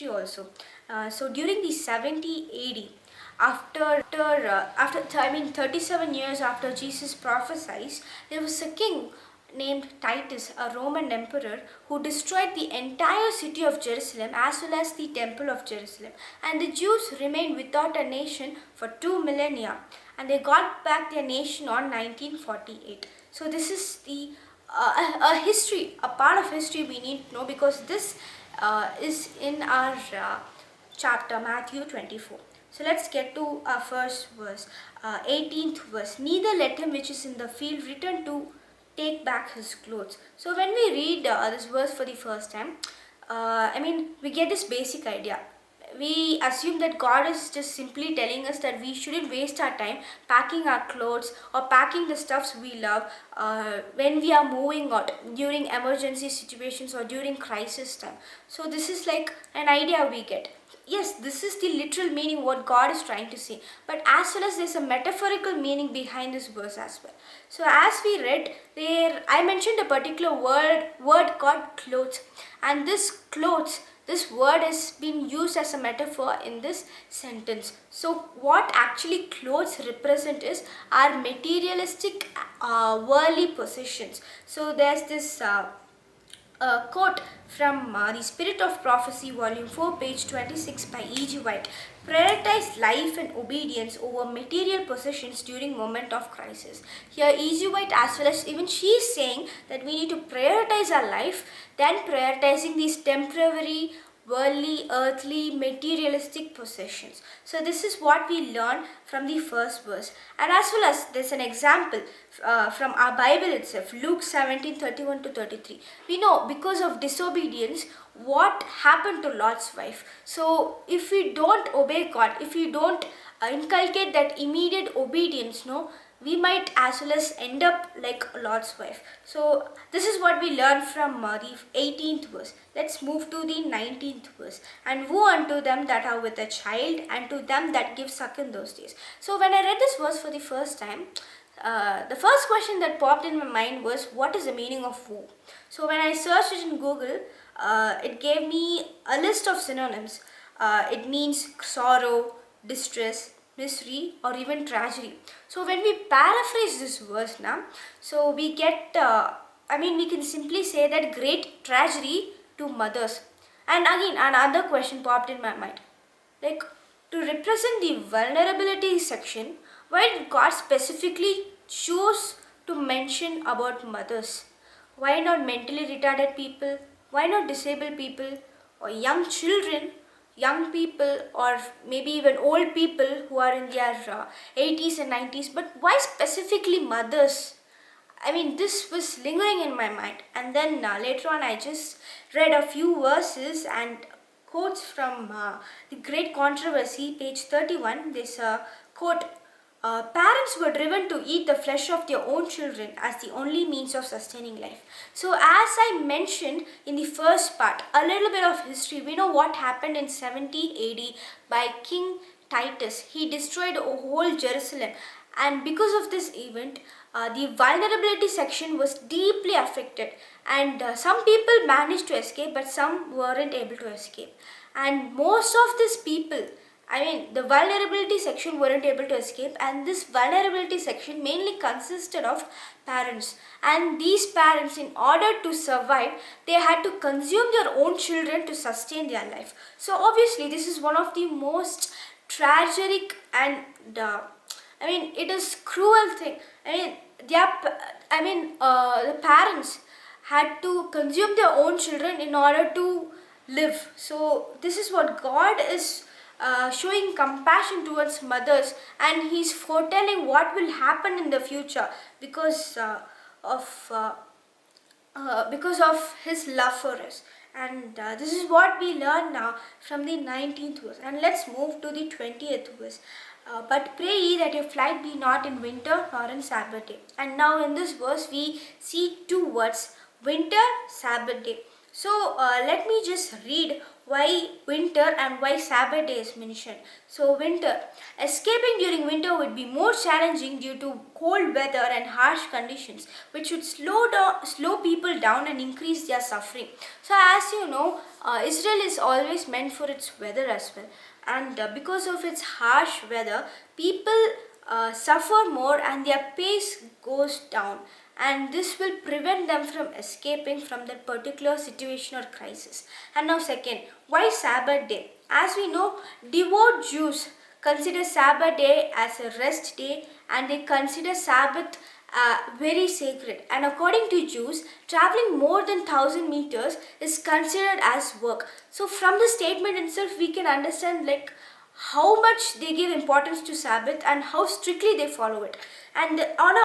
history also. So during the 70 AD, after 37 years after Jesus prophesied, there was a king named Titus, a Roman emperor, who destroyed the entire city of Jerusalem as well as the temple of Jerusalem. And the Jews remained without a nation for 2 millennia, and they got back their nation on 1948. So this is the a history, a part of history we need to know, because this is in our chapter Matthew 24. So let's get to our first verse, 18th verse. Neither let him which is in the field return to take back his clothes. So when we read this verse for the first time, we get this basic idea. We assume that God is just simply telling us that we shouldn't waste our time packing our clothes or packing the stuffs we love when we are moving out during emergency situations or during crisis time. So this is like an idea we get. Yes, this is the literal meaning what God is trying to say, but as well as there's a metaphorical meaning behind this verse as well. So as we read there, I mentioned a particular word called clothes, and this word is being used as a metaphor in this sentence. So what actually clothes represent is our materialistic worldly possessions. So there's this quote from The Spirit of Prophecy, Volume 4, page 26 by E.G. White. Prioritize life and obedience over material possessions during moment of crisis. Here E.G. White as well as even she is saying that we need to prioritize our life than prioritizing these temporary, worldly, earthly, materialistic possessions. So this is what we learn from the first verse. And as well as there's an example from our Bible itself, Luke 17:31 to 33. We know because of disobedience what happened to Lot's wife. So if we don't obey God, if we don't inculcate that immediate obedience, no, we might as well as end up like Lot's wife. So this is what we learn from the 18th verse. Let's move to the 19th verse. And woe unto them that are with a child, and to them that give suck in those days. So when I read this verse for the first time, the first question that popped in my mind was, what is the meaning of woe? So when I searched it in Google, it gave me a list of synonyms. It means sorrow, distress, misery, or even tragedy. So when we paraphrase this verse now, so we get, we can simply say that great tragedy to mothers. And again, another question popped in my mind. Like, to represent the vulnerability section, why did God specifically choose to mention about mothers? Why not mentally retarded people? Why not disabled people? Or young children, young people, or maybe even old people who are in their 80s and 90s? But why specifically mothers? This was lingering in my mind. And then later on, I just read a few verses and quotes from The Great Controversy, page 31. This quote, parents were driven to eat the flesh of their own children as the only means of sustaining life. So as I mentioned in the first part, a little bit of history, we know what happened in 70 AD by King Titus. He destroyed whole Jerusalem, and because of this event, the vulnerability section was deeply affected, and some people managed to escape, but some weren't able to escape. And most of these people, the vulnerability section weren't able to escape, and this vulnerability section mainly consisted of parents. And these parents, in order to survive, they had to consume their own children to sustain their life. So obviously, this is one of the most tragic and it is cruel thing. The parents had to consume their own children in order to live. So this is what God is showing compassion towards mothers, and He's foretelling what will happen in the future because of His love for us. And this is what we learn now from the 19th verse. And let's move to the 20th verse. But pray ye that your flight be not in winter nor in Sabbath day. And now in this verse we see two words, winter, Sabbath day. So let me just read why winter and why Sabbath day is mentioned. So winter. Escaping during winter would be more challenging due to cold weather and harsh conditions, which would slow people down and increase their suffering. So as you know, Israel is always meant for its weather as well, and because of its harsh weather, people suffer more and their pace goes down, and this will prevent them from escaping from that particular situation or crisis. And now second, why Sabbath day? As we know, devout Jews consider Sabbath day as a rest day, and they consider Sabbath very sacred. And according to Jews, traveling more than 1,000 meters is considered as work. So from the statement itself, we can understand like how much they give importance to Sabbath and how strictly they follow it. And on a